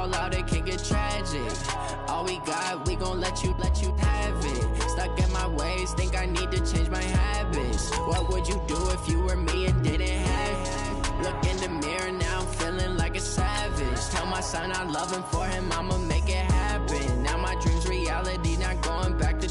ball out, it can get tragic. All we got, we gon' let you have it. Stuck in my ways, think I need to change my habits. What would you do if you were me and didn't have it? Look in the mirror, now I'm feeling like a savage. Tell my son I love him, for him I'ma make it happen. Now my dream's reality, not going back to.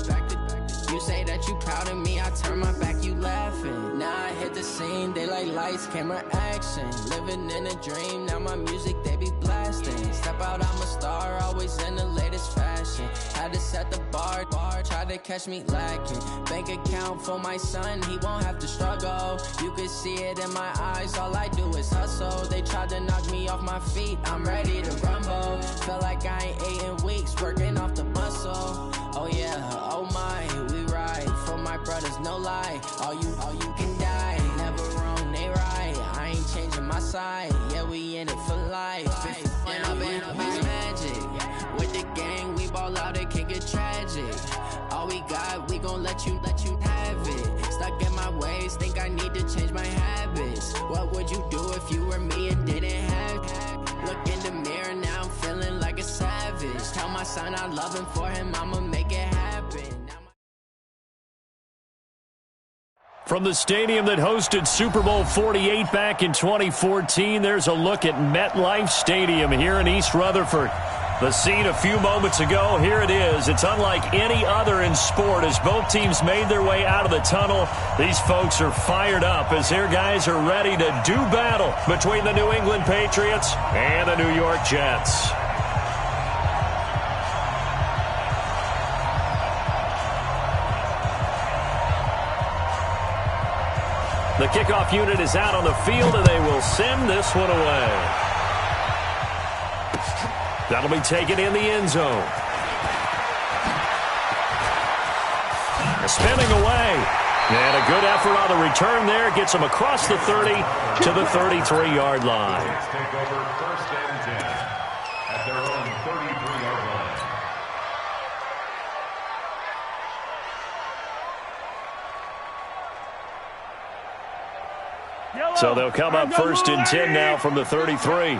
You say that you proud of me, I turn my back, you laughing. Now I hit the scene, they like lights, camera, action. Living in a dream, now my music, they be blasting. Step out, I'm a star, always in the latest fashion. Had to set the bar, try to catch me lacking. Bank account for my son, he won't have to struggle. You can see it in my eyes, all I do is hustle. They tried to knock me off my feet, I'm ready to rumble. Feel like I ain't ate in weeks, working off the muscle. Oh yeah, oh my, we ride for my brothers, no lie. All you can die, never wrong, they right. I ain't changing my side, yeah, we in it for life. And I've been magic with the gang, we ball out, it can get tragic. All we got, we gon' let you have it. Stuck in my ways, think I need to change my habits. What would you do if you were me and didn't have it? Look in the mirror, now I'm feeling like a savage. Tell my son I love him, for him I'ma make it happen. From the stadium that hosted Super Bowl 48 back in 2014, there's a look at MetLife Stadium here in East Rutherford. The scene a few moments ago, here it is. It's unlike any other in sport as both teams made their way out of the tunnel. These folks are fired up as their guys are ready to do battle between the New England Patriots and the New York Jets. The kickoff unit is out on the field, and they will send this one away. That'll be taken in the end zone. Spinning away. And a good effort on the return there. Gets him across the 30 to the 33-yard line. Take over first and 10 at their own 33-yard line. So they'll come up first and 10 now from the 33.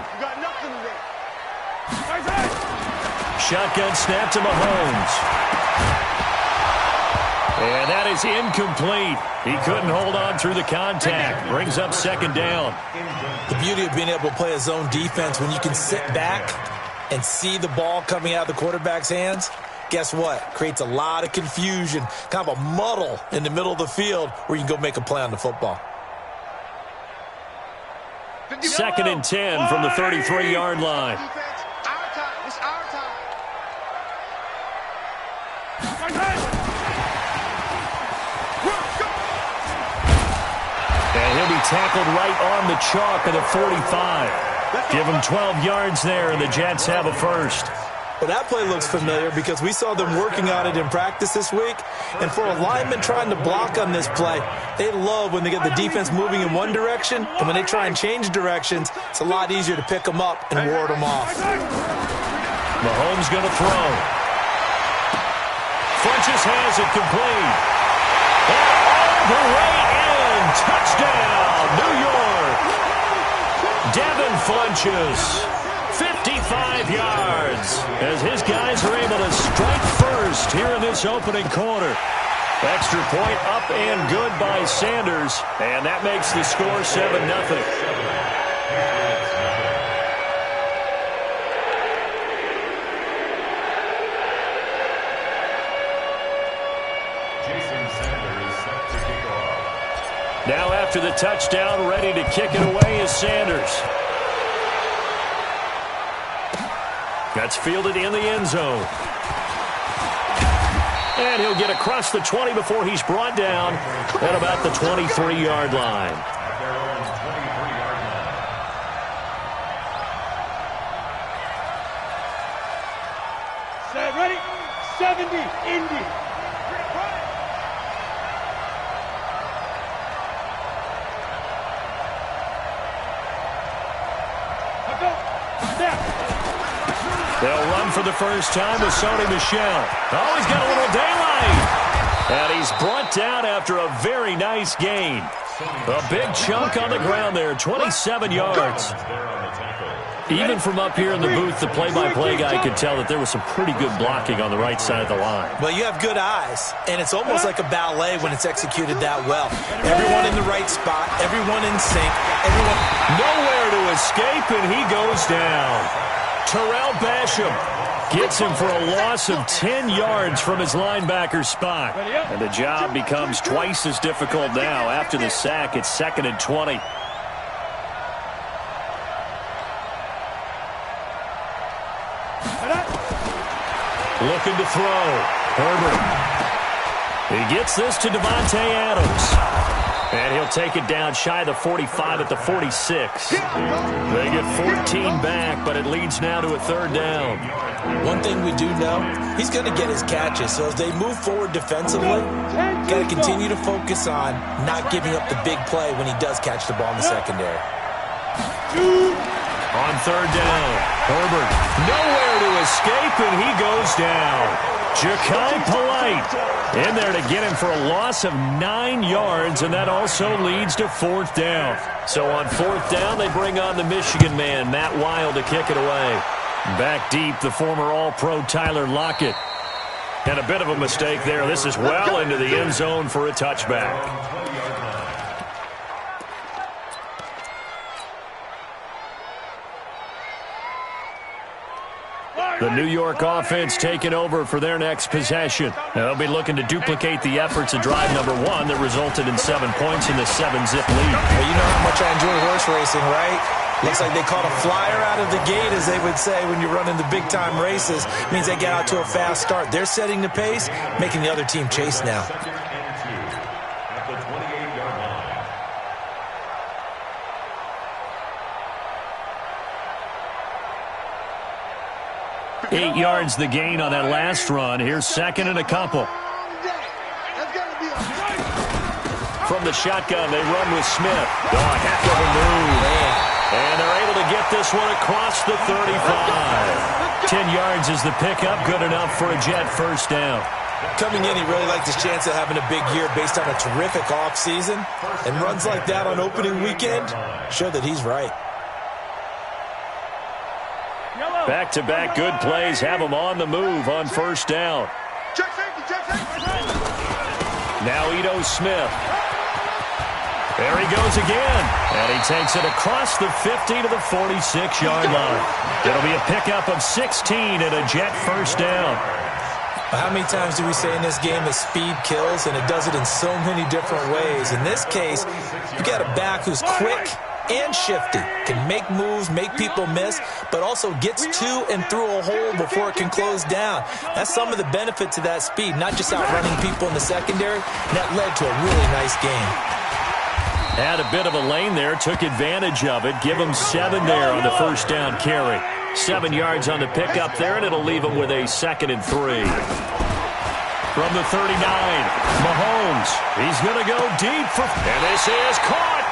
Shotgun snap to Mahomes. And that is incomplete. He couldn't hold on through the contact. Brings up second down. The beauty of being able to play a zone defense, when you can sit back and see the ball coming out of the quarterback's hands, guess what? Creates a lot of confusion, kind of a muddle in the middle of the field where you can go make a play on the football. Second and 10 from the 33-yard line. And he'll be tackled right on the chalk of the 45. Give him 12 yards there, and the Jets have a first. Well, that play looks familiar because we saw them working on it in practice this week. And for a lineman trying to block on this play, they love when they get the defense moving in one direction. And when they try and change directions, it's a lot easier to pick them up and ward them off. Mahomes going to throw. Funches has it complete. And all the way in. Touchdown, New York. Devin Funches. 55 yards as his guys are able to strike first here in this opening quarter. Extra point up and good by Sanders, and that makes the score 7-0. Now after the touchdown, ready to kick it away is Sanders. That's fielded in the end zone. And he'll get across the 20 before he's brought down at about the 23-yard line. Set, ready? 70, Indy. They'll run for the first time with Sony Michel. Oh, he's got a little daylight. And he's brought down after a very nice gain. A big chunk on the ground there, 27 yards. Even from up here in the booth, the play-by-play guy could tell that there was some pretty good blocking on the right side of the line. Well, you have good eyes, and it's almost like a ballet when it's executed that well. Everyone in the right spot, everyone in sync, everyone nowhere to escape, and he goes down. Terrell Basham gets him for a loss of 10 yards from his linebacker spot. And the job becomes twice as difficult now. After the sack, it's 2nd and 20. Looking to throw. Herbert. He gets this to Devontae Adams. And he'll take it down shy of the 45 at the 46. They get 14 back, but it leads now to a 3rd down. One thing we do know, he's going to get his catches. So as they move forward defensively, got to continue to focus on not giving up the big play when he does catch the ball in the secondary. On 3rd down, Herbert nowhere to escape, and he goes down. Ja'Kai Polite in there to get him for a loss of 9 yards, and that also leads to 4th down. So on 4th down, they bring on the Michigan man, Matt Wild, to kick it away. Back deep, the former All-Pro Tyler Lockett. And a bit of a mistake there. This is well into the end zone for a touchback. The New York offense taking over for their next possession. They'll be looking to duplicate the efforts of drive number 1 that resulted in 7 points in the 7-zip lead. Well, you know how much I enjoy horse racing, right? Looks like they caught a flyer out of the gate, as they would say when you're running the big-time races. It means they get out to a fast start. They're setting the pace, making the other team chase now. 8 yards the gain on that last run. Here's 2nd and a couple. From the shotgun, they run with Smith. Oh, a heck of a move. And they're able to get this one across the 35. 10 yards is the pickup. Good enough for a Jet 1st down. Coming in, he really liked his chance of having a big year based on a terrific offseason. And runs like that on opening weekend show that he's right. Back-to-back good plays have him on the move on 1st down. Now Ito Smith. There he goes again. And he takes it across the 50 to the 46-yard line. It'll be a pickup of 16 and a Jet 1st down. How many times do we say in this game that speed kills, and it does it in so many different ways? In this case, you got a back who's quick and shifty, can make moves, make people miss, but also gets to and through a hole before it can close down. That's some of the benefits of that speed, not just outrunning people in the secondary, and that led to a really nice game. Had a bit of a lane there, took advantage of it. Give him 7 there on the 1st down carry. 7 yards on the pickup there, and it'll leave him with a 2nd and 3. From the 39, Mahomes. He's going to go deep for, and this is caught.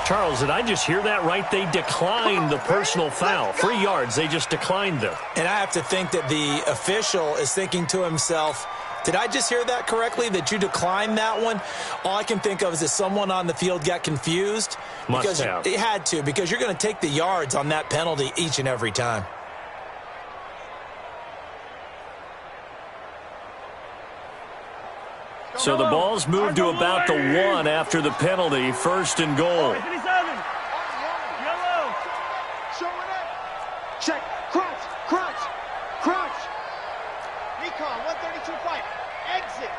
Charles, did I just hear that right? They declined the personal foul. 3 yards, they just declined them. And I have to think that the official is thinking to himself, did I just hear that correctly, that you declined that one? All I can think of is that someone on the field got confused. Must have. It had to, because you're going to take the yards on that penalty each and every time. So the ball's moved to about the 1 after the penalty. 1st and goal. Check. Crunch. Recon, 132 fight. Exit.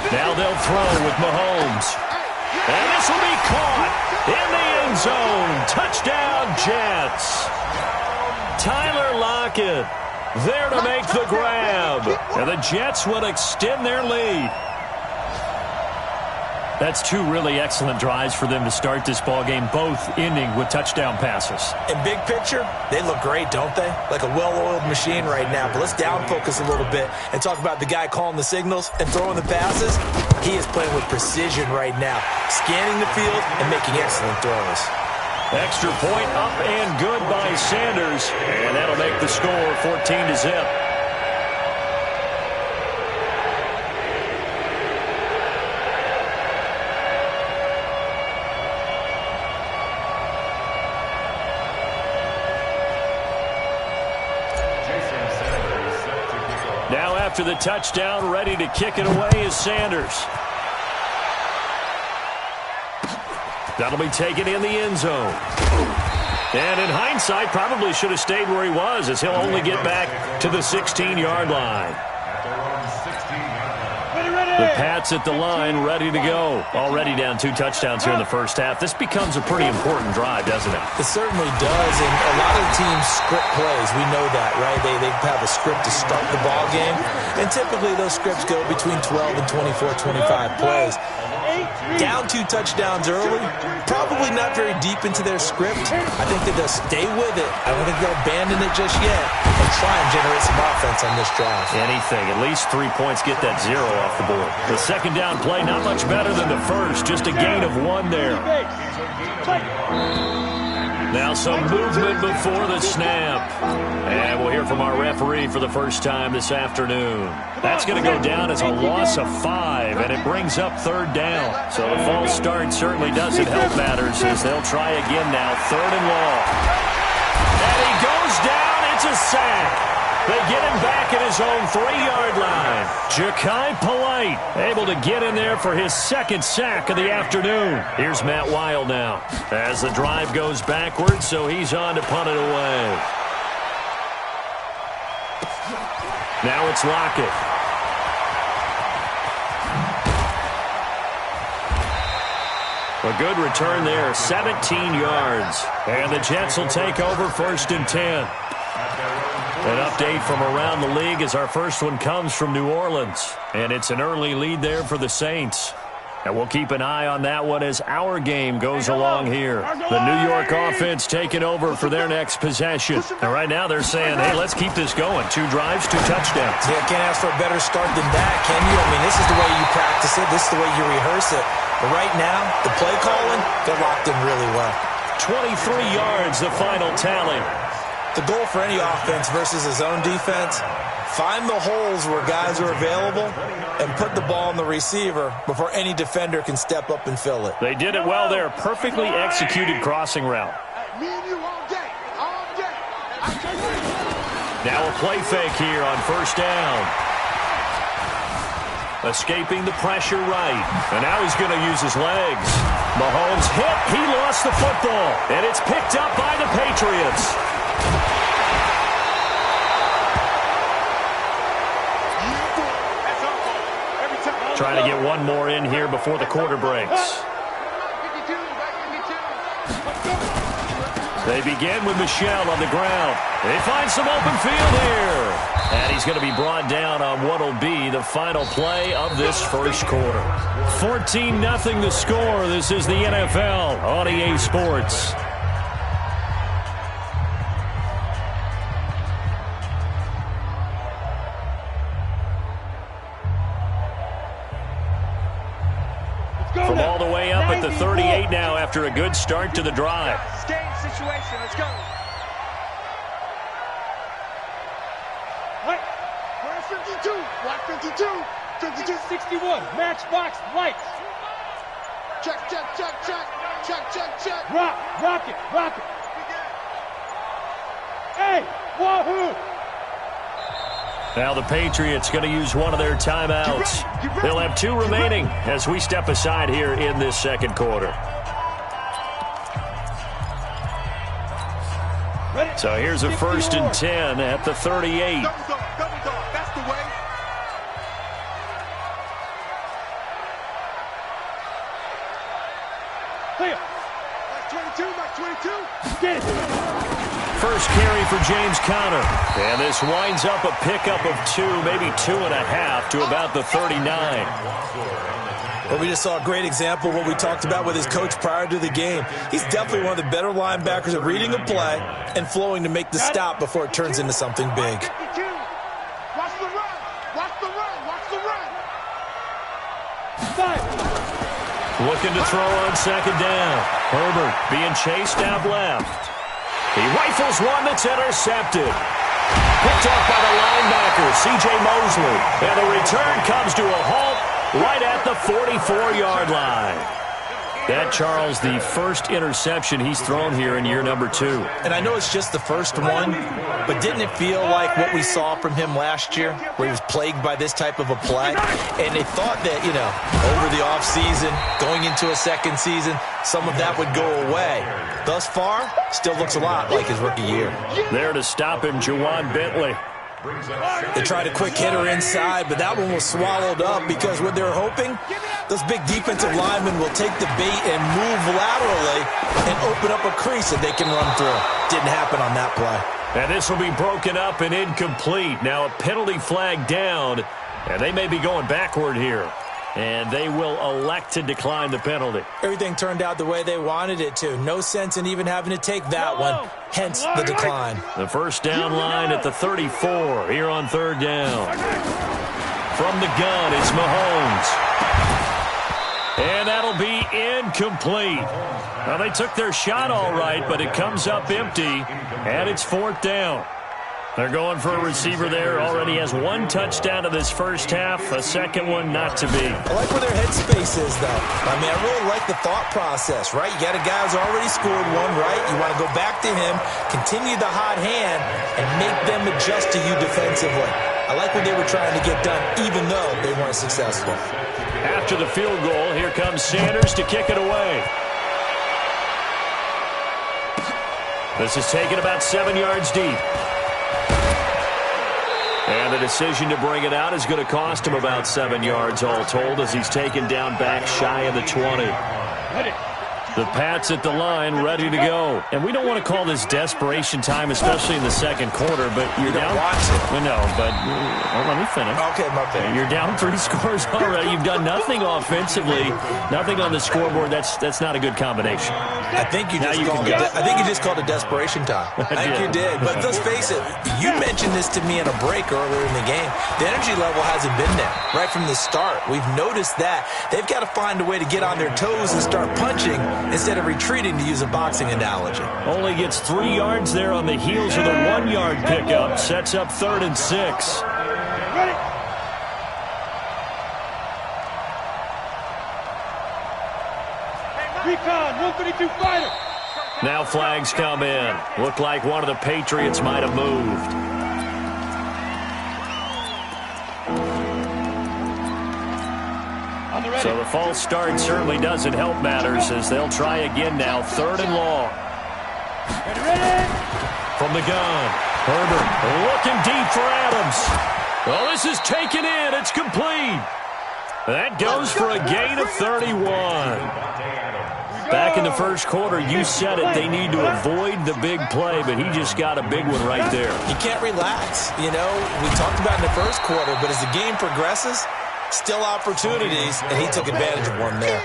Now they'll throw with Mahomes. And this will be caught in the end zone. Touchdown, Jets. Tyler Lockett there to make the grab. And the Jets will extend their lead. That's 2 really excellent drives for them to start this ballgame, both ending with touchdown passes. In big picture, they look great, don't they? Like a well-oiled machine right now. But let's down focus a little bit and talk about the guy calling the signals and throwing the passes. He is playing with precision right now, scanning the field and making excellent throws. Extra point up and good by Sanders. And that'll make the score 14-0. after the touchdown. Ready to kick it away is Sanders. That'll be taken in the end zone. And in hindsight, probably should have stayed where he was, as he'll only get back to the 16-yard line. The Pats at the line, ready to go. Already down 2 touchdowns here in the first half. This becomes a pretty important drive, doesn't it? It certainly does, and a lot of the teams script plays. We know that, right? They have a script to start the ball game, and typically those scripts go between 12 and 24, 25 plays. Down 2 touchdowns early, probably not very deep into their script. I think that they'll stay with it. I don't think they'll abandon it just yet and try and generate some offense on this drive. Anything. At least 3 points, get that 0 off the board. The second down play, not much better than the first. Just a gain of 1 there. Now some movement before the snap. And we'll hear from our referee for the first time this afternoon. That's going to go down as a loss of 5, and it brings up 3rd down. So a false start certainly doesn't help matters, as they'll try again now, 3rd and long. And he goes down. It's a sack. They get him back at his own 3-yard line. Ja'Kai Polite able to get in there for his 2nd sack of the afternoon. Here's Matt Weil now as the drive goes backwards, so he's on to punt it away. Now it's Lockett. A good return there, 17 yards. And the Jets will take over 1st and 10. An update from around the league as our first one comes from New Orleans. And it's an early lead there for the Saints. And we'll keep an eye on that one as our game goes along here. The New York offense taking over for their next possession. And right now they're saying, hey, let's keep this going. 2 drives, 2 touchdowns. Yeah, can't ask for a better start than that, can you? I mean, this is the way you practice it. This is the way you rehearse it. But right now, the play calling, they're locked in really well. 23 yards, the final tally. The goal for any offense versus his own defense, find the holes where guys are available and put the ball on the receiver before any defender can step up and fill it. They did it well there. Perfectly executed crossing route. Now a play fake here on 1st down. Escaping the pressure right. And now he's going to use his legs. Mahomes hit. He lost the football. And it's picked up by the Patriots. Trying to get one more in here before the quarter breaks. They begin with Michel on the ground. They find some open field here. And he's going to be brought down on what will be the final play of this first quarter. 14-0 the score. This is the NFL on EA Sports. From all the way up at the 38 now after a good start to the drive. Game situation. Let's go. Right. Where's 52? Block 52. 52. 61. Matchbox lights. Check, check, check, check. Check, check, check. Rock it, rock it. Hey, wahoo! Now the Patriots going to use one of their timeouts. They'll have 2 remaining as we step aside here in this second quarter. So here's a 1st and 10 at the 38. Double dog, that's the way. Clear. That's 22, that's 22. Get it. First carry for James Conner. And this winds up a pickup of 2, maybe 2.5 to about the 39. Well, we just saw a great example of what we talked about with his coach prior to the game. He's definitely one of the better linebackers at reading a play and flowing to make the stop before it turns into something big. Watch the run. Watch the run. Watch the run. Looking to throw on 2nd down. Herbert being chased out left. He rifles one that's intercepted. Picked off by the linebacker, C.J. Mosley. And the return comes to a halt right at the 44-yard line. That, Charles, the first interception he's thrown here in year number 2. And I know it's just the first one, but didn't it feel like what we saw from him last year, where he was plagued by this type of a play? And they thought that, you know, over the offseason, going into a second season, some of that would go away. Thus far, still looks a lot like his rookie year. There to stop him, Juwan Bentley. They tried a quick hitter inside, but that one was swallowed up because what they're hoping, those big defensive linemen will take the bait and move laterally and open up a crease that they can run through. Didn't happen on that play. And this will be broken up and incomplete. Now a penalty flag down, and they may be going backward here. And they will elect to decline the penalty. Everything turned out the way they wanted it to. No sense in even having to take that one, hence the decline. The first down line at the 34 here on third down. From the gun, it's Mahomes. And that'll be incomplete. Now, they took their shot all right, but it comes up empty, and it's fourth down. They're going for a receiver there. Already has one touchdown in this first half. A second one not to be. I like where their headspace is, though. I mean, I really like the thought process, right? You got a guy who's already scored one, right? You want to go back to him, continue the hot hand, and make them adjust to you defensively. I like what they were trying to get done, even though they weren't successful. After the field goal, here comes Sanders to kick it away. This is taken about 7 yards deep. And the decision to bring it out is going to cost him about 7 yards all told as he's taken down back shy of the 20. The Pats at the line ready to go. And we don't want to call this desperation time, especially in the second quarter, but you're down. No, but let me finish. Okay, my bad. You're down 3 scores already. You've done nothing offensively, nothing on the scoreboard. That's not a good combination. I think you just called it desperation time. I think you did. But let's face it, you mentioned this to me in a break earlier in the game. The energy level hasn't been there right from the start. We've noticed that. They've got to find a way to get on their toes and start punching instead of retreating, to use a boxing analogy. Only gets 3 yards there on the heels of the 1 yard pickup. Sets up 3rd and 6. Ready? Recon, 132 fighter. Now flags come in. Looked like one of the Patriots might have moved. So the false start certainly doesn't help matters as they'll try again now. 3rd and long. Ready? From the gun, Herbert looking deep for Adams. Well, this is taken in. It's complete. That goes for a gain of 31. Back in the first quarter, you said it, they need to avoid the big play, but he just got a big one right there. You can't relax. You know, we talked about in the first quarter, but as the game progresses, still opportunities, and he took advantage of one there.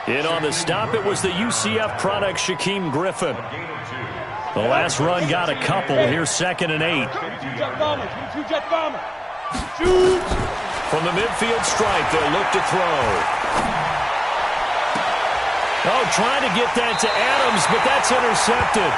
In on the stop, it was the UCF product, Shaquem Griffin. The last run got a couple. Here's 2nd and 8. Jet bomber. Shoot. From the midfield stripe, they'll look to throw. Oh, trying to get that to Adams, but that's intercepted.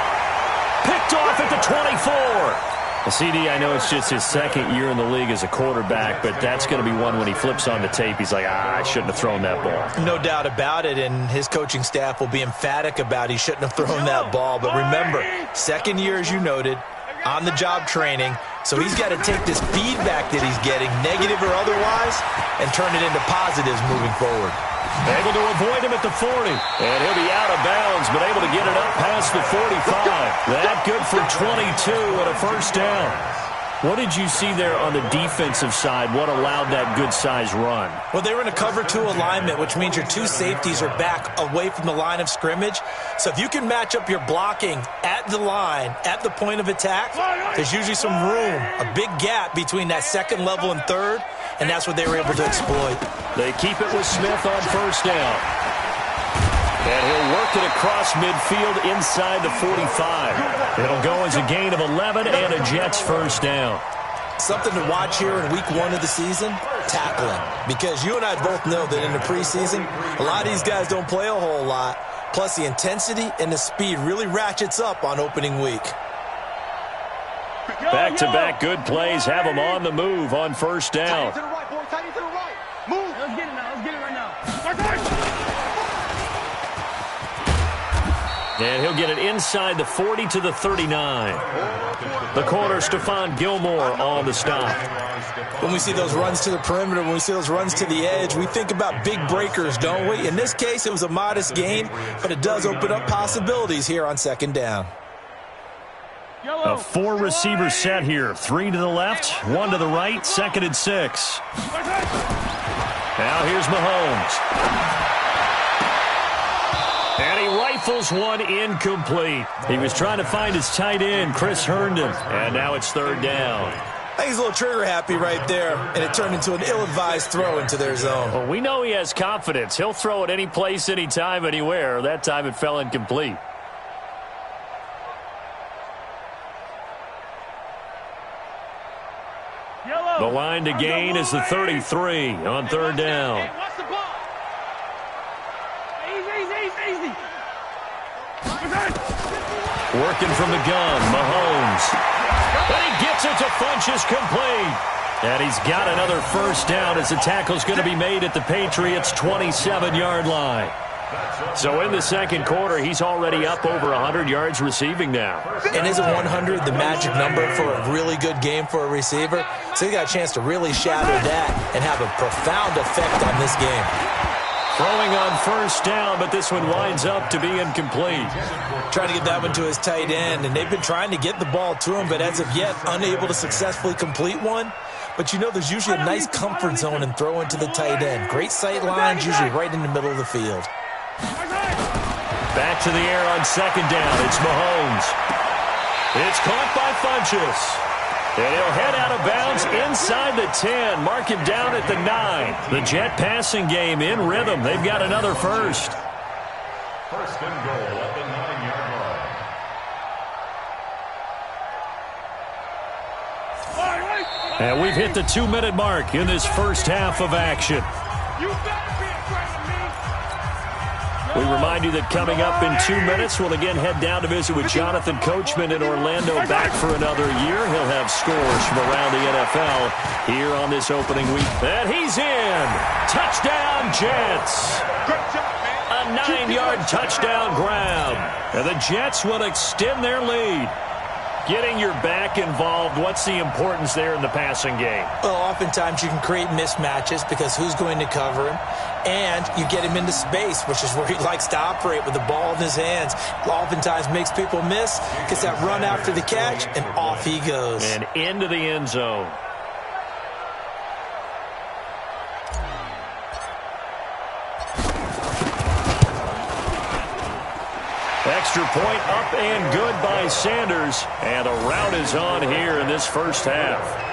Picked off at the 24. Well, CD, I know it's just his 2nd year in the league as a quarterback, but that's going to be one when he flips on the tape. He's like, I shouldn't have thrown that ball. No doubt about it, and his coaching staff will be emphatic about he shouldn't have thrown that ball. But remember, 2nd year, as you noted, on-the-job training, so he's got to take this feedback that he's getting, negative or otherwise, and turn it into positives moving forward. Able to avoid him at the 40. And he'll be out of bounds, but able to get it up past the 45. That good for 22 and a first down. What did you see there on the defensive side? What allowed that good-sized run? Well, they were in a cover 2 alignment, which means your 2 safeties are back away from the line of scrimmage. So if you can match up your blocking at the line, at the point of attack, there's usually some room, a big gap between that 2nd level and 3rd, and that's what they were able to exploit. They keep it with Smith on first down. And he'll work it across midfield inside the 45. It'll go as a gain of 11 and a Jets first down. Something to watch here in week 1 of the season, tackling. Because you and I both know that in the preseason, a lot of these guys don't play a whole lot. Plus the intensity and the speed really ratchets up on opening week. Back-to-back good plays have them on the move on first down. Tight to the right, boy. Tight to the right. Move. Let's get it now. Let's get it right now. And he'll get it inside the 40 to the 39. The corner, Stephon Gilmore on the stop. When we see those runs to the perimeter, when we see those runs to the edge, we think about big breakers, don't we? In this case, it was a modest gain, but it does open up possibilities here on second down. A four-receiver set here. 3 to the left, 1 to the right, 2nd and 6. Now here's Mahomes. And he rifles one incomplete. He was trying to find his tight end, Chris Herndon. And now it's 3rd down. I think he's a little trigger happy right there, and it turned into an ill-advised throw into their zone. Well, we know he has confidence. He'll throw it any place, anytime, anywhere. That time it fell incomplete. The line to gain is the 33 on 3rd down. Working from the gun, Mahomes. And he gets it to Funchess complete. And he's got another 1st down as the tackle's going to be made at the Patriots' 27-yard line. So in the 2nd quarter, he's already up over 100 yards receiving now. And isn't 100 the magic number for a really good game for a receiver? So he got a chance to really shatter that and have a profound effect on this game. Throwing on 1st down, but this one winds up to be incomplete. Trying to get that one to his tight end, and they've been trying to get the ball to him, but as of yet, unable to successfully complete one. But you know there's usually a nice comfort zone in throwing to the tight end. Great sight lines, usually right in the middle of the field. Back to the air on 2nd down. It's Mahomes. It's caught by Funchess. And he'll head out of bounds inside the 10. Mark him down at the 9. The Jet passing game in rhythm. They've got another 1st. 1st and goal at the 9-yard line. And we've hit the 2-minute mark in this first half of action. We remind you that coming up in 2 minutes, we'll again head down to visit with Jonathan Coachman in Orlando, back for another year. He'll have scores from around the NFL here on this opening week. And he's in. Touchdown, Jets. A 9-yard touchdown grab. And the Jets will extend their lead. Getting your back involved, what's the importance there in the passing game? Well, oftentimes you can create mismatches because who's going to cover him? And you get him into space, which is where he likes to operate with the ball in his hands. Oftentimes makes people miss, gets that run after the catch, and off he goes. And into the end zone. Extra point up and good by Sanders. And a rout is on here in this first half.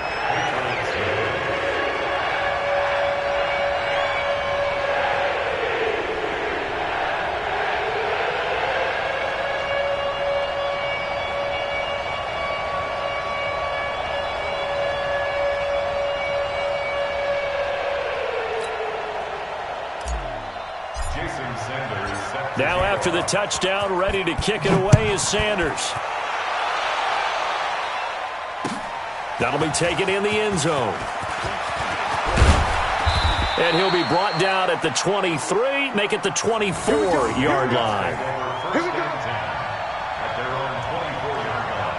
Now after the touchdown, ready to kick it away is Sanders. That'll be taken in the end zone. And he'll be brought down at the 23, make it the 24-yard line. Here we go. At their own 24-yard line.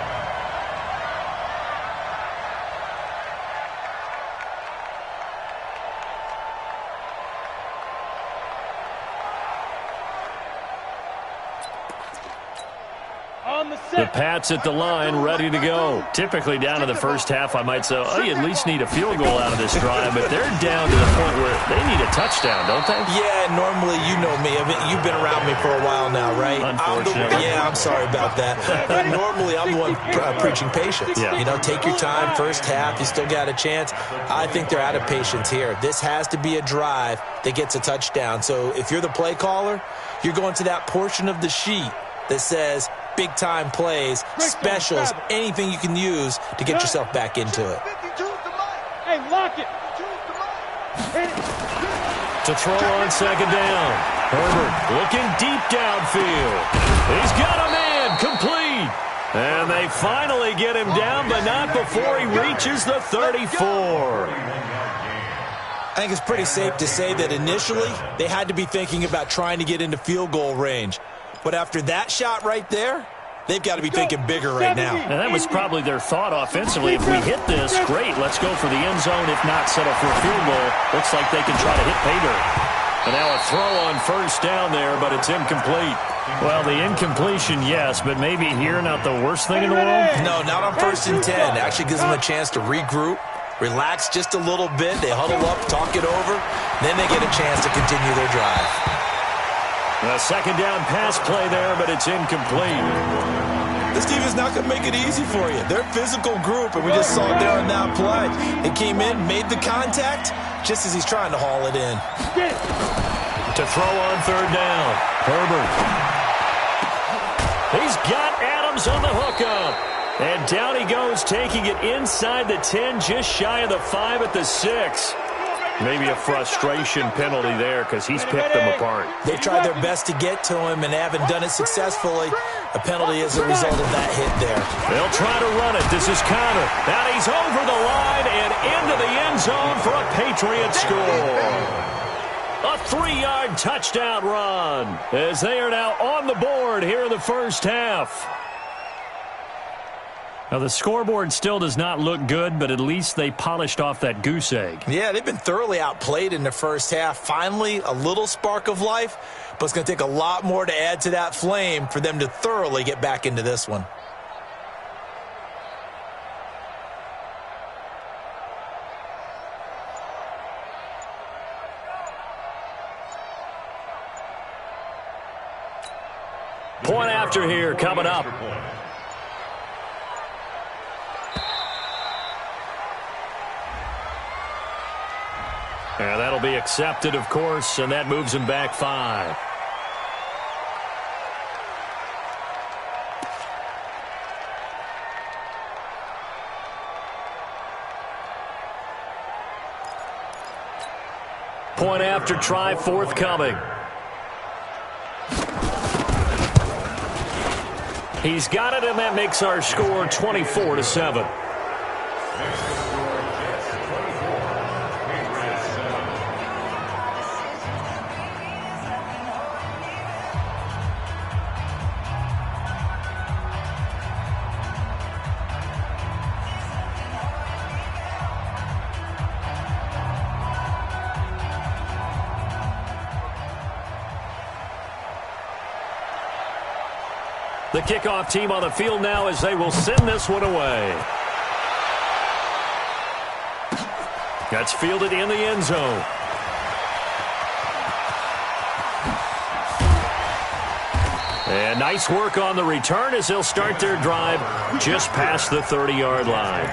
The Pats at the line, ready to go. Typically down to the first half, I might say, oh, you at least need a field goal out of this drive, but they're down to the point where they need a touchdown, don't they? Yeah, normally, you know me. I mean, you've been around me for a while now, right? Unfortunately. I'm sorry about that. But normally, I'm the one preaching patience. Yeah. You know, take your time, first half, you still got a chance. I think they're out of patience here. This has to be a drive that gets a touchdown. So if you're the play caller, you're going to that portion of the sheet that says big-time plays, specials, anything you can use to get yourself back into it. Hey, lock it. To throw on second down. Herbert looking deep downfield. He's got a man, complete. And they finally get him down, but not before he reaches the 34. I think it's pretty safe to say that initially they had to be thinking about trying to get into field goal range. But after that shot right there, they've got to be thinking bigger right now. And that was probably their thought offensively. If we hit this, great. Let's go for the end zone. If not, settle for a field goal. Looks like they can try to hit pay dirt. And now a throw on first down there, but it's incomplete. Well, the incompletion, yes, but maybe here not the worst thing in the world? No, not on 1st and 10. Actually gives them a chance to regroup, relax just a little bit. They huddle up, talk it over. Then they get a chance to continue their drive. A second down pass play there, but it's incomplete. This team is not going to make it easy for you. They're a physical group, and we just saw it there on that play. They came in, made the contact, just as he's trying to haul it in. To throw on third down, Herbert. He's got Adams on the hookup. And down he goes, taking it inside the 10, just shy of the 5 at the 6. Maybe a frustration penalty there because he's picked them apart. They've tried their best to get to him and haven't done it successfully. A penalty is a result of that hit there. They'll try to run it. This is Connor. Now he's over the line and into the end zone for a Patriot score. A 3-yard touchdown run as they are now on the board here in the first half. Now, the scoreboard still does not look good, but at least they polished off that goose egg. Yeah, they've been thoroughly outplayed in the first half. Finally, a little spark of life, but it's going to take a lot more to add to that flame for them to thoroughly get back into this one. Point after here coming up. And that'll be accepted, of course, and that moves him back 5. Point after try forthcoming. He's got it, and that makes our score 24-7. The kickoff team on the field now as they will send this one away. That's fielded in the end zone. And nice work on the return as they'll start their drive just past the 30-yard line.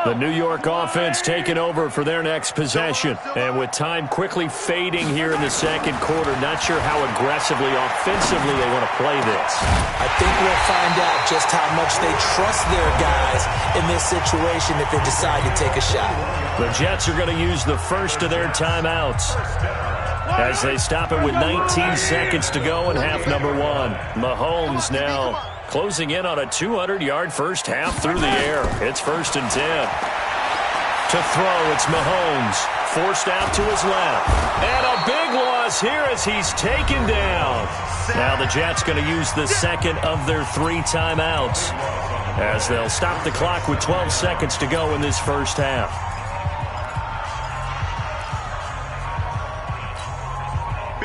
The New York offense taking over for their next possession. And with time quickly fading here in the second quarter, not sure how aggressively, offensively they want to play this. I think we'll find out just how much they trust their guys in this situation if they decide to take a shot. The Jets are going to use the first of their timeouts as they stop it with 19 seconds to go in half number 1. Mahomes now closing in on a 200-yard first half through the air. It's 1st and 10. To throw, it's Mahomes. Forced out to his left. And a big loss here as he's taken down. Now the Jets going to use the second of their 3 timeouts as they'll stop the clock with 12 seconds to go in this first half.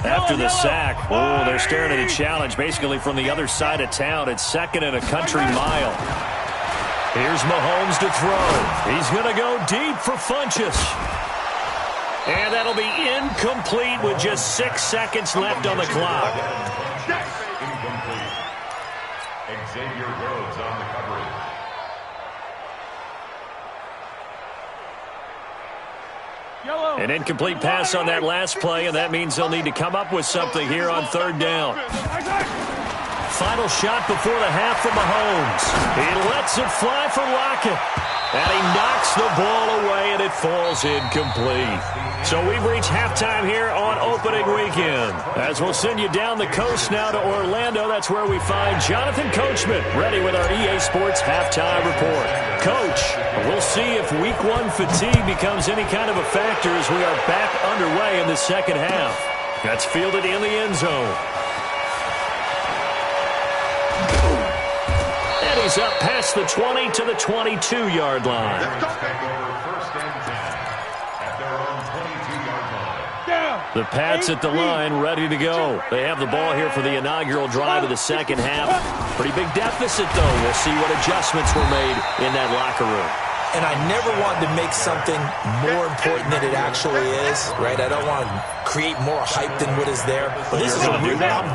After the sack, oh, they're staring at a challenge basically from the other side of town. It's 2nd and a country mile. Here's Mahomes to throw. He's going to go deep for Funchess. And that'll be incomplete with just 6 seconds left on the clock. Incomplete. Xavier Rhodes on the coverage. An incomplete pass on that last play, and that means they'll need to come up with something here on 3rd down. Final shot before the half from Mahomes. He lets it fly for Lockett. And he knocks the ball away, and it falls incomplete. So we've reached halftime here on opening weekend. As we'll send you down the coast now to Orlando, that's where we find Jonathan Coachman ready with our EA Sports halftime report. Coach, we'll see if week one fatigue becomes any kind of a factor as we are back underway in the second half. That's fielded in the end zone. And he's up past the 20 to the 22-yard line. The Pats at the line, ready to go. They have the ball here for the inaugural drive of the second half. Pretty big deficit, though. We'll see what adjustments were made in that locker room. And I never wanted to make something more important than it actually is, right? I don't want to create more hype than what is there. But this is I'm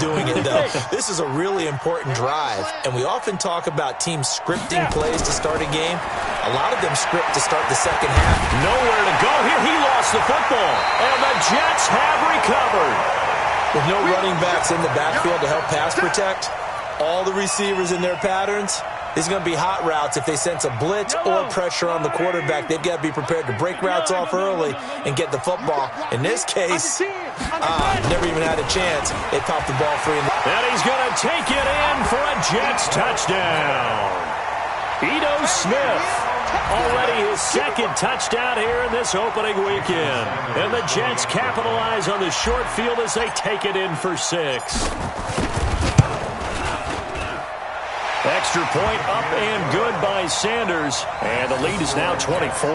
doing it, though. This is a really important drive. And we often talk about teams scripting plays to start a game. A lot of them script to start the second half. Nowhere to go here. He lost the football. And the Jets have recovered. With no running backs in the backfield to help pass protect, all the receivers in their patterns, these are going to be hot routes. If they sense a blitz or pressure on the quarterback, they've got to be prepared to break routes off early and get the football. In this case, never even had a chance. They popped the ball free. And he's going to take it in for a Jets touchdown. Ito Smith, already his second touchdown here in this opening weekend. And the Jets capitalize on the short field as they take it in for 6. Extra point up and good by Sanders. And the lead is now 24.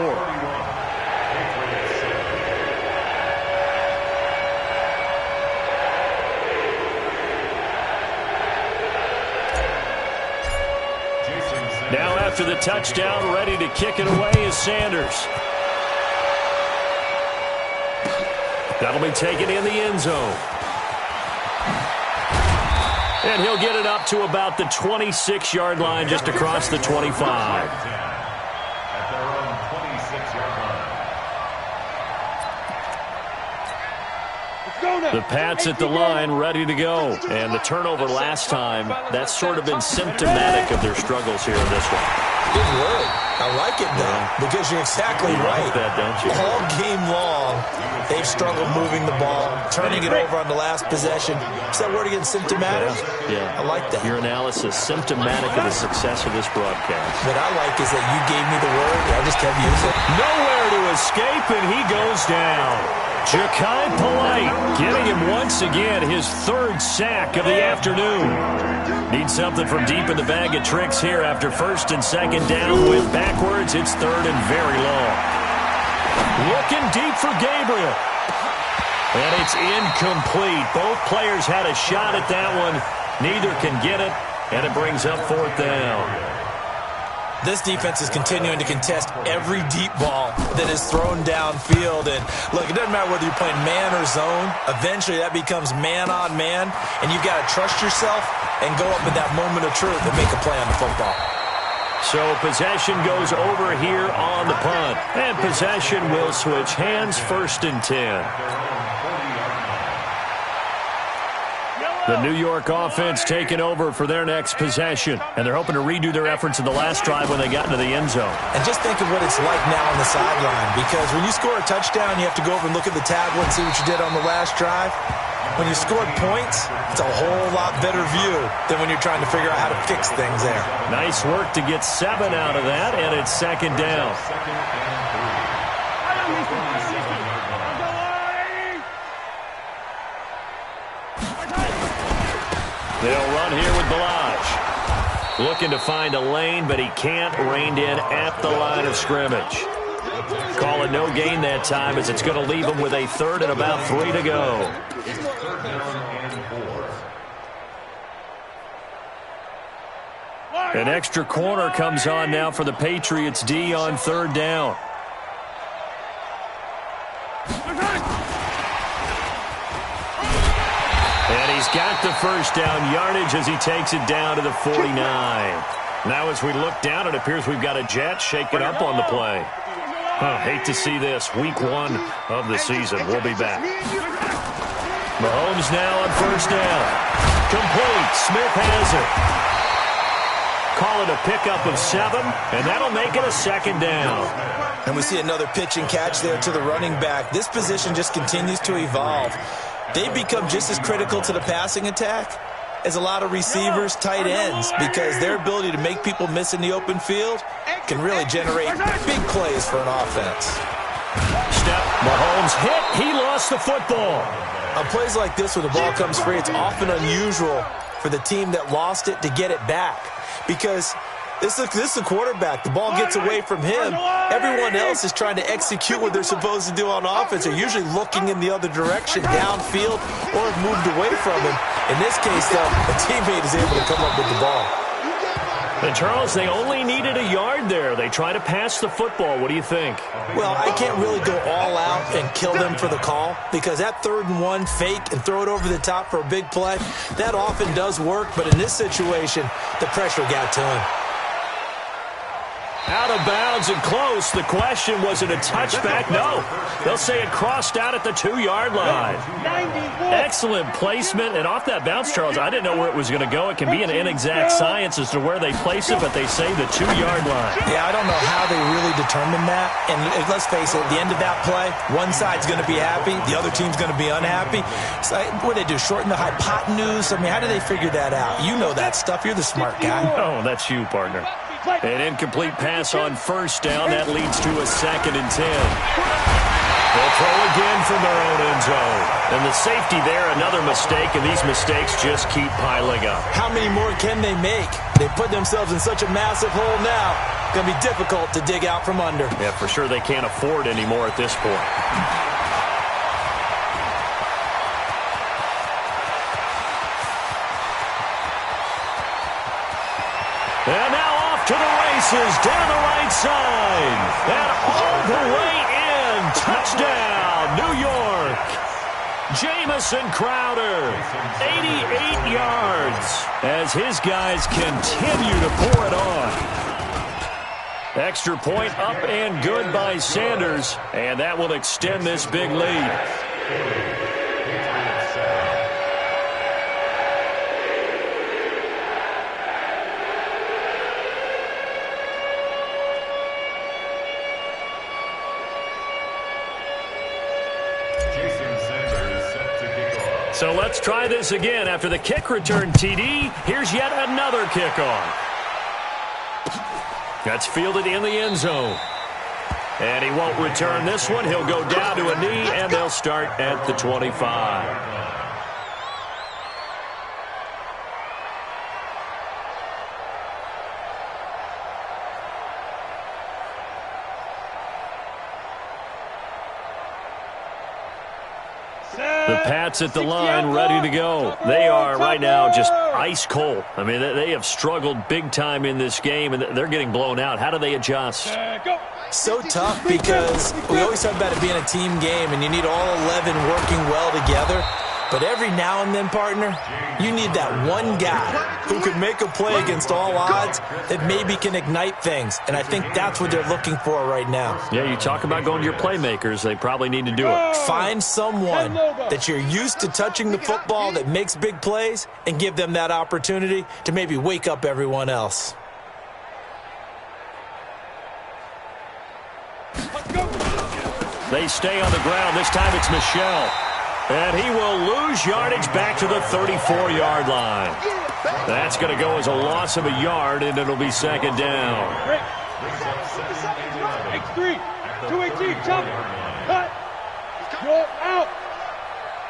Now after the touchdown, ready to kick it away is Sanders. That'll be taken in the end zone. And he'll get it up to about the 26-yard line, just across the 25. The Pats at the line, ready to go. And the turnover last time, that's sort of been symptomatic of their struggles here in this one. Good word. I like it, though, because you're exactly right. Like that, don't you? All game long, they've struggled moving the ball, turning it over on the last possession. Is that word again, symptomatic? Yeah. I like that. Your analysis, symptomatic of the success of this broadcast. What I like is that you gave me the word, and I just kept using it. Nowhere to escape, and he goes down. Ja'Kai Polite getting him once again his third sack of the afternoon. Needs something from deep in the bag of tricks here after first and second down. With backwards, it's third and very long. Looking deep for Gabriel. And it's incomplete. Both players had a shot at that one. Neither can get it, and it brings up fourth down. This defense is continuing to contest every deep ball that is thrown downfield. And, look, it doesn't matter whether you're playing man or zone. Eventually, that becomes man on man. And you've got to trust yourself and go up at that moment of truth and make a play on the football. So possession goes over here on the punt. And possession will switch hands, first and 10. The New York offense taking over for their next possession. And they're hoping to redo their efforts in the last drive when they got into the end zone. And just think of what it's like now on the sideline. Because when you score a touchdown, you have to go over and look at the tablet and see what you did on the last drive. When you scored points, it's a whole lot better view than when you're trying to figure out how to fix things there. Nice work to get 7 out of that, and it's second down. They'll run here with Balaj. Looking to find a lane, but he can't. Reined in at the line of scrimmage. Call it no gain that time as it's going to leave him with a third and about 3 to go. An extra corner comes on now for the Patriots D on third down. And he's got the first down yardage as he takes it down to the 49. Now as we look down, it appears we've got a Jet shaking up on the play. Hate to see this. Week 1 of the season. We'll be back. Mahomes now on first down. Complete. Smith has it. call it a pickup of 7, and that'll make it a 2nd down. And we see another pitch and catch there to the running back. This position just continues to evolve. They become just as critical to the passing attack as a lot of receivers, tight ends, because their ability to make people miss in the open field can really generate big plays for an offense. Step, Mahomes hit, he lost the football. On plays like this where the ball comes free, it's often unusual for the team that lost it to get it back, because this is a quarterback. The ball gets away from him. Everyone else is trying to execute what they're supposed to do on offense. They're usually looking in the other direction, downfield, or have moved away from him. In this case, though, a teammate is able to come up with the ball. And, Charles, they only needed a yard there. They try to pass the football. What do you think? Well, I can't really go all out and kill them for the call, because that 3rd and 1 fake and throw it over the top for a big play, that often does work. But in this situation, the pressure got to him. Out of bounds and close. The question, was it a touchback? No. They'll say it crossed out at the 2-yard line. Excellent placement. And off that bounce, Charles, I didn't know where it was going to go. It can be an inexact science as to where they place it, but they say the 2-yard line. Yeah, I don't know how they really determined that. And let's face it, at the end of that play, one side's going to be happy, the other team's going to be unhappy. So, what do they do, shorten the hypotenuse? I mean, how do they figure that out? You know that stuff. You're the smart guy. Oh, that's you, partner. An incomplete pass on 1st down. That leads to a 2nd and 10. They'll throw again from their own end zone. And the safety there, another mistake, and these mistakes just keep piling up. How many more can they make? They put themselves in such a massive hole now. It's going to be difficult to dig out from under. Yeah, for sure they can't afford anymore at this point. And now off to the races down the right side. And all the way in. Touchdown, New York. Jamison Crowder, 88 yards as his guys continue to pour it on. Extra point up and good by Sanders, and that will extend this big lead. So let's try this again. After the kick return TD, here's yet another kickoff. That's fielded in the end zone. And he won't return this one. He'll go down to a knee, and they'll start at the 25. The Pats at the line, ready to go. They are right now just ice cold. I mean, they have struggled big time in this game, and they're getting blown out. How do they adjust? So tough, because we always talk about it being a team game, and you need all 11 working well together. But every now and then, partner, you need that one guy who can make a play against all odds that maybe can ignite things. And I think that's what they're looking for right now. Yeah, you talk about going to your playmakers. They probably need to do it. Find someone that you're used to touching the football that makes big plays and give them that opportunity to maybe wake up everyone else. They stay on the ground. This time it's Michel. And he will lose yardage back to the 34-yard line. That's going to go as a loss of a yard, and it'll be 2nd down. X3, 218, chop it. Cut. You're out.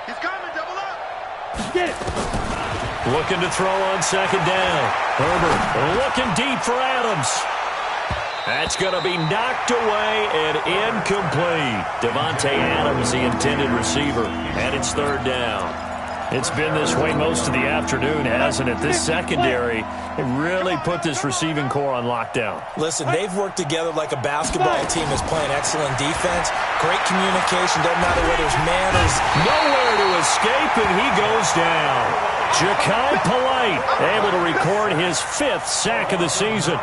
He's coming, double up. Get it. Looking to throw on 2nd down. Herbert looking deep for Adams. That's going to be knocked away and incomplete. Devontae Adams, the intended receiver, and it's 3rd down. It's been this way most of the afternoon, hasn't it? This secondary, they really put this receiving core on lockdown. Listen, they've worked together like a basketball team that's playing excellent defense. Great communication, doesn't matter whether it's man or... Nowhere to escape, and he goes down. Ja'Kai Polite able to record his 5th sack of the season.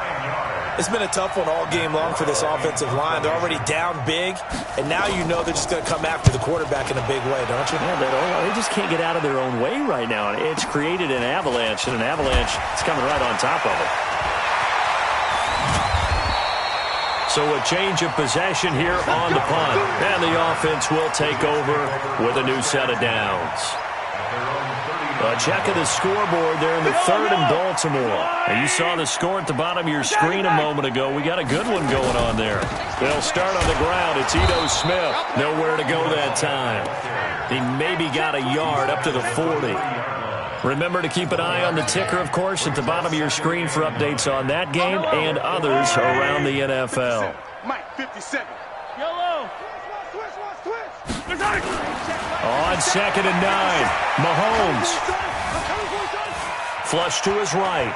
It's been a tough one all game long for this offensive line. They're already down big, and now you know they're just going to come after the quarterback in a big way, don't you? Yeah, they just can't get out of their own way right now. It's created an avalanche, and an avalanche is coming right on top of it. So a change of possession here on the punt. And the offense will take over with a new set of downs. A check of the scoreboard there in the third in Baltimore. And you saw the score at the bottom of your screen a moment ago. We got a good one going on there. They'll start on the ground. It's Ito Smith. Nowhere to go that time. He maybe got a yard up to the 40. Remember to keep an eye on the ticker, of course, at the bottom of your screen for updates on that game and others around the NFL. Mike, 57. Yellow. On 2nd and 9, Mahomes. Flush to his right.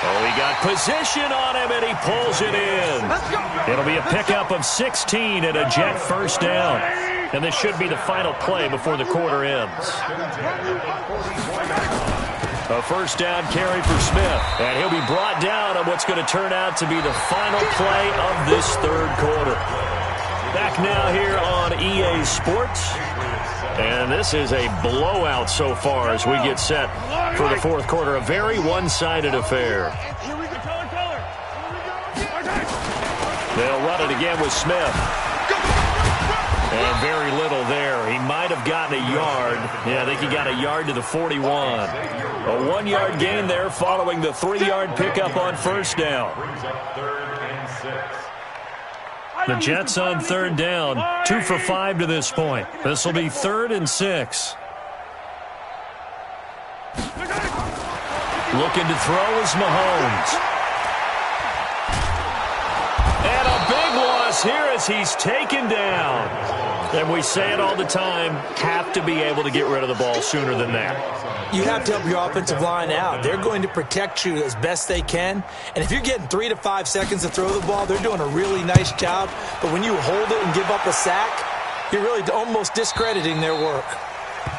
Oh, he got position on him, and he pulls it in. It'll be a pickup of 16 and a Jet first down. And this should be the final play before the quarter ends. A first down carry for Smith. And he'll be brought down on what's going to turn out to be the final play of this third quarter. Back now here on EA Sports. And this is a blowout so far as we get set for the fourth quarter. A very one-sided affair. They'll run it again with Smith. And very little there. He might have gotten a yard. Yeah, I think he got a yard to the 41. A 1-yard gain there following the 3-yard pickup on first down. The Jets on third down. 2 for 5 to this point. This will be 3rd and 6. Looking to throw is Mahomes. And a big loss here as he's taken down. And we say it all the time, have to be able to get rid of the ball sooner than that. You have to help your offensive line out. They're going to protect you as best they can. And if you're getting 3 to 5 seconds to throw the ball, they're doing a really nice job. But when you hold it and give up a sack, you're really almost discrediting their work.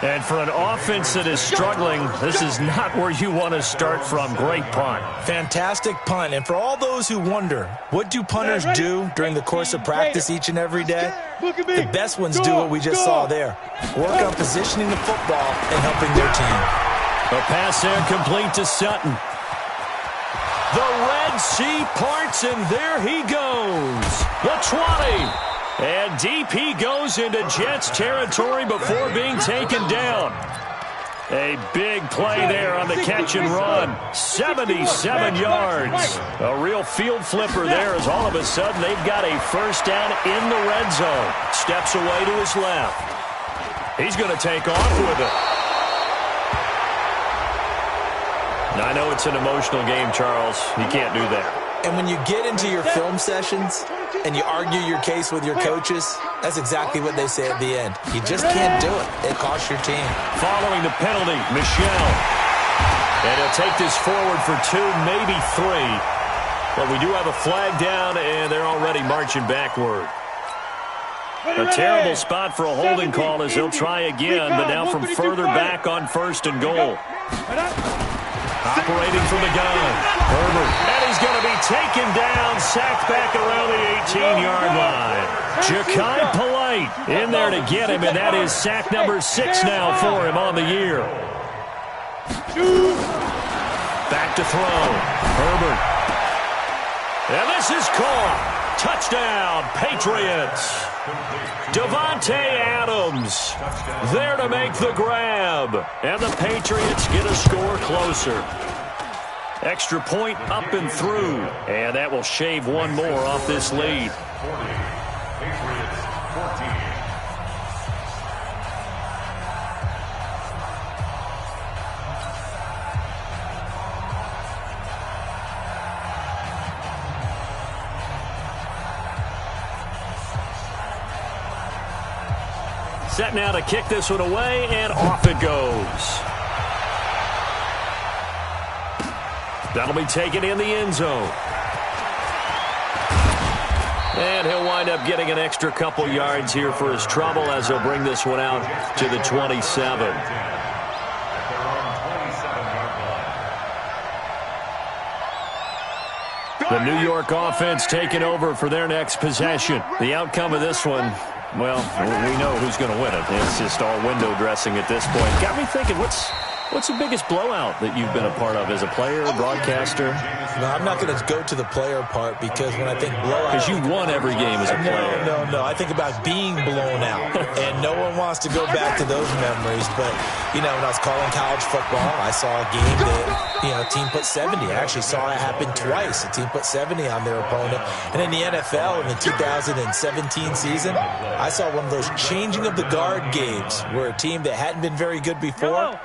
And for an offense that is struggling, this is not where you want to start from. Great punt. Fantastic punt. And for all those who wonder, what do punters do during the course of practice each and every day? The best ones do what we just saw there. Work on positioning the football and helping their team. A pass there complete to Sutton. The Red Sea parts, and there he goes. The 20. And deep he goes into Jets territory before being taken down. A big play there on the catch and run. 77 yards. A real field flipper there as all of a sudden they've got a first down in the red zone. Steps away to his left. He's going to take off with it. Now, I know it's an emotional game, Charles. You can't do that. And when you get into your film sessions and you argue your case with your coaches, that's exactly what they say at the end. You just can't do it. It costs your team. Following the penalty, Michel. And he'll take this forward for 2, maybe 3. But we do have a flag down, and they're already marching backward. A terrible spot for a holding call as they'll try again, but now from further back on 1st and goal. Operating from the gun, Herbert. And he's going to be taken down, sacked back around the 18-yard line. Ja'Kai Polite in there to get him, and that is sack number 6 now for him on the year. Back to throw. Herbert. And this is caught. Touchdown, Patriots. Davante Adams there to make the grab. And the Patriots get a score closer. Extra point up and through. And that will shave one more off this lead. Patriots 14. Set now to kick this one away, and off it goes. That'll be taken in the end zone. And he'll wind up getting an extra couple yards here for his trouble as he'll bring this one out to the 27. The New York offense taking over for their next possession. The outcome of this one, well, we know who's going to win it. It's just all window dressing at this point. Got me thinking, what's What's the biggest blowout that you've been a part of as a player, broadcaster? No, I'm not going to go to the player part because when I think blowout... Because you won every game as a player. No. I think about being blown out, and no one wants to go back to those memories. But, you know, when I was calling college football, I saw a game that, you know, a team put 70. I actually saw it happen twice. A team put 70 on their opponent. And in the NFL, in the 2017 season, I saw one of those changing of the guard games where a team that hadn't been very good before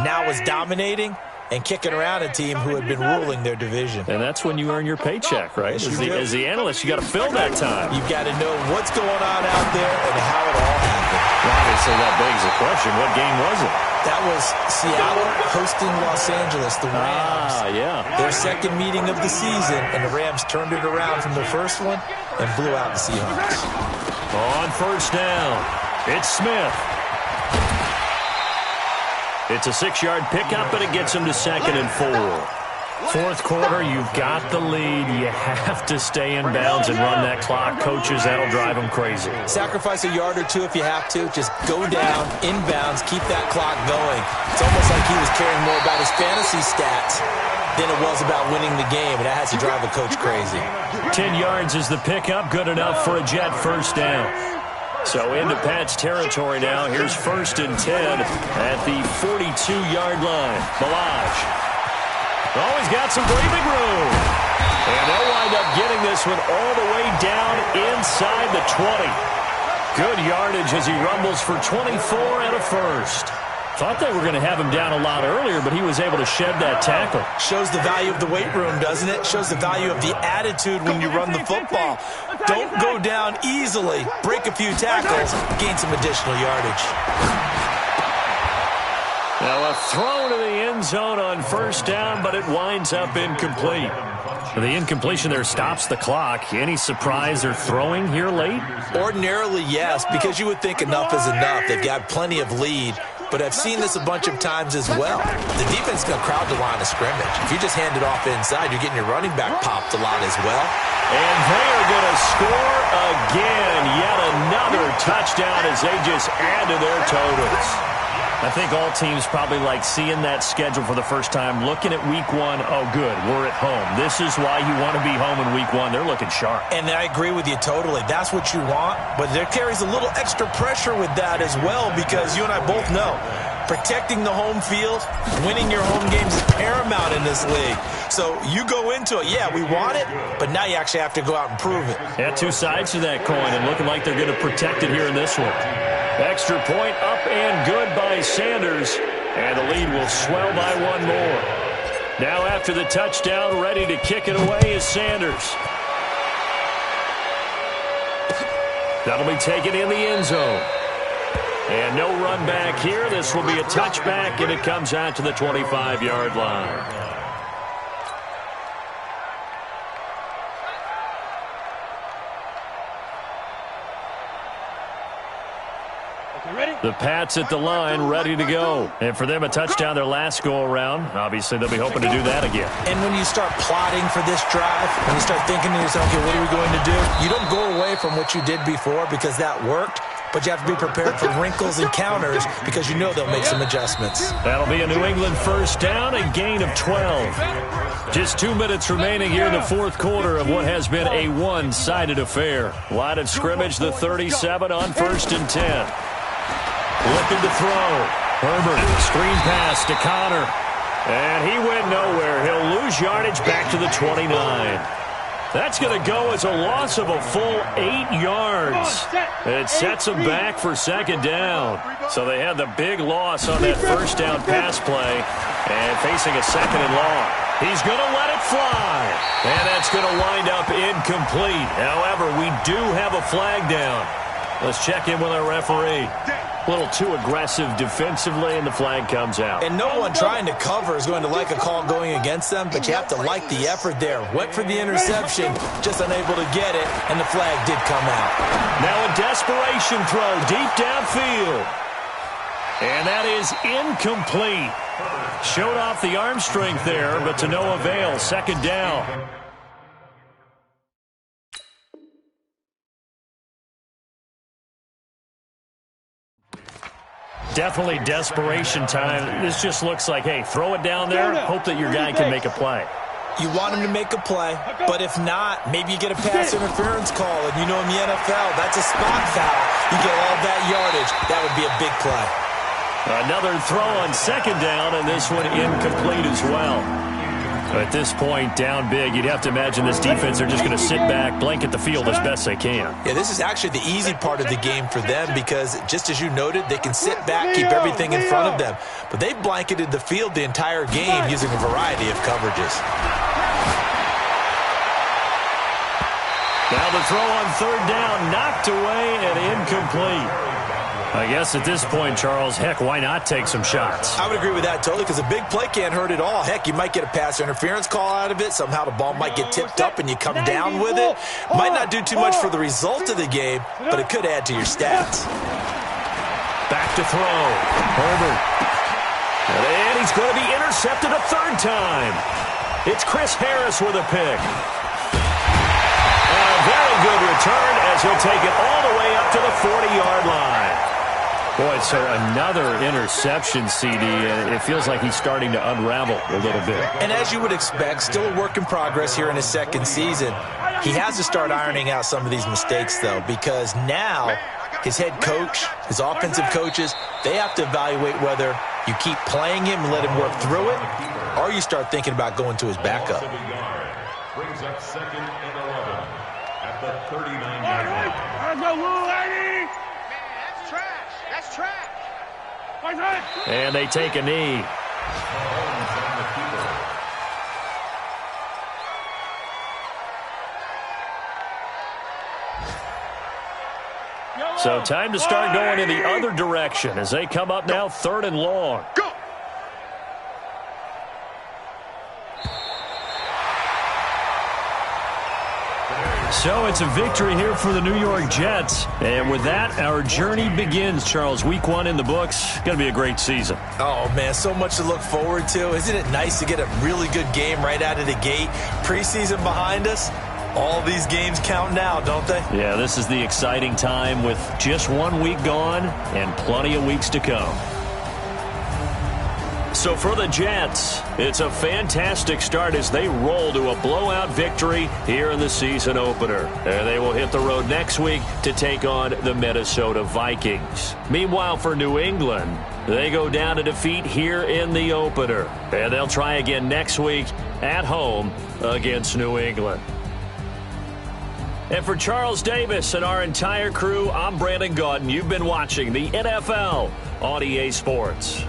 now was dominating and kicking around a team who had been ruling their division. And that's when you earn your paycheck, right? As the analyst, you got to fill that time. You've got to know what's going on out there and how it all happened. Obviously, that begs the question, what game was it? That was Seattle hosting Los Angeles, the Rams. Yeah. Their second meeting of the season, and the Rams turned it around from the first one and blew out the Seahawks. On first down, it's Smith. It's a 6-yard pickup, and it gets him to 2nd and 4. Fourth quarter, you've got the lead. You have to stay in bounds and run that clock. Coaches, that'll drive them crazy. Sacrifice a yard or two if you have to. Just go down, in bounds, keep that clock going. It's almost like he was caring more about his fantasy stats than it was about winning the game, and that has to drive a coach crazy. 10 yards is the pickup. Good enough for a Jet first down. So into Pat's territory now. Here's 1st and 10 at the 42-yard line. Malage. Oh, he's got some breathing room. And they'll wind up getting this one all the way down inside the 20. Good yardage as he rumbles for 24 and a first. Thought they were going to have him down a lot earlier, but he was able to shed that tackle. Shows the value of the weight room, doesn't it? Shows the value of the attitude when you run the football. Don't go down easily. Break a few tackles. Gain some additional yardage. Now a throw to the end zone on first down, but it winds up incomplete. The incompletion there stops the clock. Any surprise they're throwing here late? Ordinarily, yes, because you would think enough is enough. They've got plenty of lead. But I've seen this a bunch of times as well. The defense is going to crowd the line of scrimmage. If you just hand it off inside, you're getting your running back popped a lot as well. And they are going to score again. Yet another touchdown as they just add to their totals. I think all teams probably like seeing that schedule for the first time, looking at week 1. Oh, good, we're at home. This is why you want to be home in week 1. They're looking sharp. And I agree with you totally. That's what you want. But there carries a little extra pressure with that as well because you and I both know protecting the home field, winning your home games is paramount in this league. So you go into it, yeah, we want it, but now you actually have to go out and prove it. Yeah, two sides to that coin, and looking like they're going to protect it here in this one. Extra point up and good by Sanders, and the lead will swell by one more. Now after the touchdown, ready to kick it away is Sanders. That'll be taken in the end zone. And no run back here. This will be a touchback, and it comes out to the 25-yard line. The Pats at the line, ready to go. And for them, a touchdown their last go-around. Obviously, they'll be hoping to do that again. And when you start plotting for this drive, when you start thinking to yourself, okay, what are we going to do? You don't go away from what you did before because that worked, but you have to be prepared for wrinkles and counters because you know they'll make some adjustments. That'll be a New England first down, a gain of 12. Just 2 minutes remaining here in the fourth quarter of what has been a one-sided affair. Line of scrimmage, the 37 on 1st and 10. Looking to throw. Herbert, screen pass to Connor. And he went nowhere. He'll lose yardage back to the 29. That's going to go as a loss of a full 8 yards. It sets them back for second down. So they had the big loss on that first down pass play and facing a second and long. He's going to let it fly. And that's going to wind up incomplete. However, we do have a flag down. Let's check in with our referee. A little too aggressive defensively, and the flag comes out. And no one trying to cover is going to like a call going against them, but you have to like the effort there. Went for the interception, just unable to get it, and the flag did come out. Now a desperation throw deep downfield. And that is incomplete. Showed off the arm strength there, but to no avail. Second down. definitely desperation time. This just looks like, hey, throw it down there, hope that your guy can make a play. You want him to make a play, but if not, maybe you get a pass interference call, and you know in the NFL, that's a spot foul. You get all that yardage. That would be a big play. Another throw on second down, and this one incomplete as well. At this point, down big, you'd have to imagine this defense are just going to sit back, blanket the field as best they can. Yeah, this is actually the easy part of the game for them because, just as you noted, they can sit back, keep everything in front of them. But they blanketed the field the entire game using a variety of coverages. Now the throw on third down, knocked away and incomplete. I guess at this point, Charles, heck, why not take some shots? I would agree with that totally because a big play can't hurt at all. Heck, you might get a pass interference call out of it. Somehow the ball might get tipped up and you come down with it. Might not do too much for the result of the game, but it could add to your stats. Back to throw. Herbert. And he's going to be intercepted a third time. It's Chris Harris with a pick. A very good return as he'll take it all the way up to the 40-yard line. Boy, so another interception, CD. It feels like he's starting to unravel a little bit. And as you would expect, still a work in progress here in his second season. He has to start ironing out some of these mistakes, though, because now his head coach, his offensive coaches, they have to evaluate whether you keep playing him and let him work through it, or you start thinking about going to his backup. Brings up second and 11 at the 39-yard line. That's trash. And they take a knee. So time to start going in the other direction as they come up now third and long. Go. So it's a victory here for the New York Jets. And with that, our journey begins, Charles. Week 1 in the books. Going to be a great season. Oh, man, so much to look forward to. Isn't it nice to get a really good game right out of the gate? Preseason behind us. All these games count now, don't they? Yeah, this is the exciting time with just 1 week gone and plenty of weeks to come. So for the Jets, it's a fantastic start as they roll to a blowout victory here in the season opener. And they will hit the road next week to take on the Minnesota Vikings. Meanwhile, for New England, they go down to defeat here in the opener. And they'll try again next week at home against New England. And for Charles Davis and our entire crew, I'm Brandon Gaudin. You've been watching the NFL on EA Sports.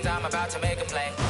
I'm about to make a play.